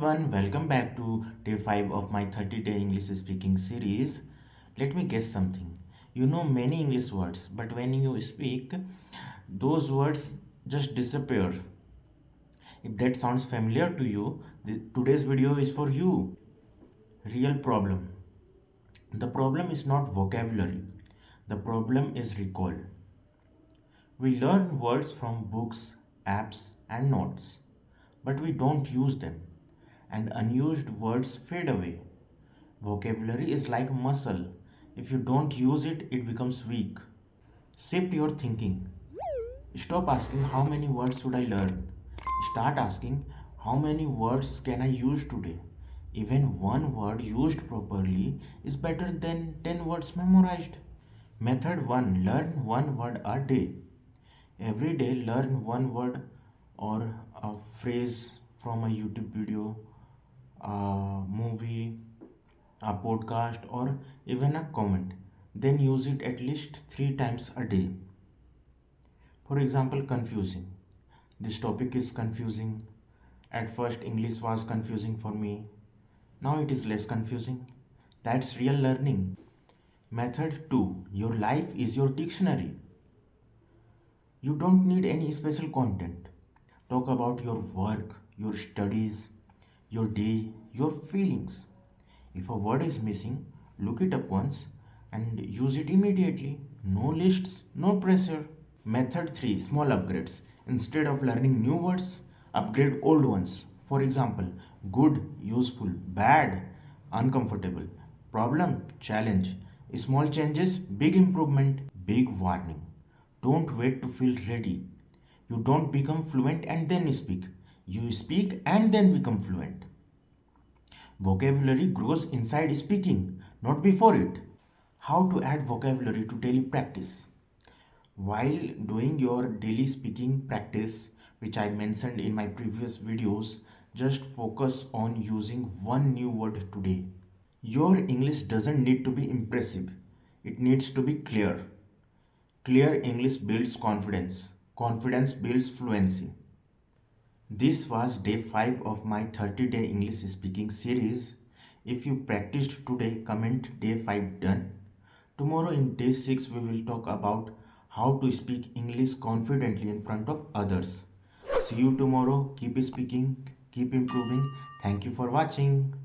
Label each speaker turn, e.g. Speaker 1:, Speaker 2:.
Speaker 1: everyone, welcome back to day 5 of my 30-day English speaking series. Let me guess something. You know many English words, but when you speak, those words just disappear. If that sounds familiar to you, today's video is for you. Real problem. The problem is not vocabulary. The problem is recall. We learn words from books, apps, and notes, but we don't use them, and unused words fade away. Vocabulary is like muscle. If you don't use it, it becomes weak. Shift your thinking. Stop asking how many words should I learn. Start asking how many words can I use today. Even one word used properly is better than 10 words memorized. Method 1, learn one word a day. Every day learn one word or a phrase from a YouTube video, a movie, a podcast, or even a comment. Then use it at least 3 times a day. For example, confusing. This topic is confusing. At first, English was confusing for me. Now it is less confusing. That's real learning. Method 2, your life is your dictionary. You don't need any special content. Talk about your work, your studies, your day, your feelings. If a word is missing, look it up once and use it immediately. No lists, no pressure. Method 3, small upgrades. Instead of learning new words, upgrade old ones. For example, good, useful, bad, uncomfortable, problem, challenge. Small changes, big improvement, big warning. Don't wait to feel ready. You don't become fluent and then speak. You speak and then become fluent. Vocabulary grows inside speaking, not before it. How to add vocabulary to daily practice? While doing your daily speaking practice, which I mentioned in my previous videos, just focus on using one new word today. Your English doesn't need to be impressive, it needs to be clear. Clear English builds confidence. Confidence builds fluency. This was day 5 of my 30-day English speaking series. If you practiced today, comment day 5 done. Tomorrow in day 6 we will talk about how to speak English confidently in front of others. See you tomorrow. Keep speaking, keep improving. Thank you for watching.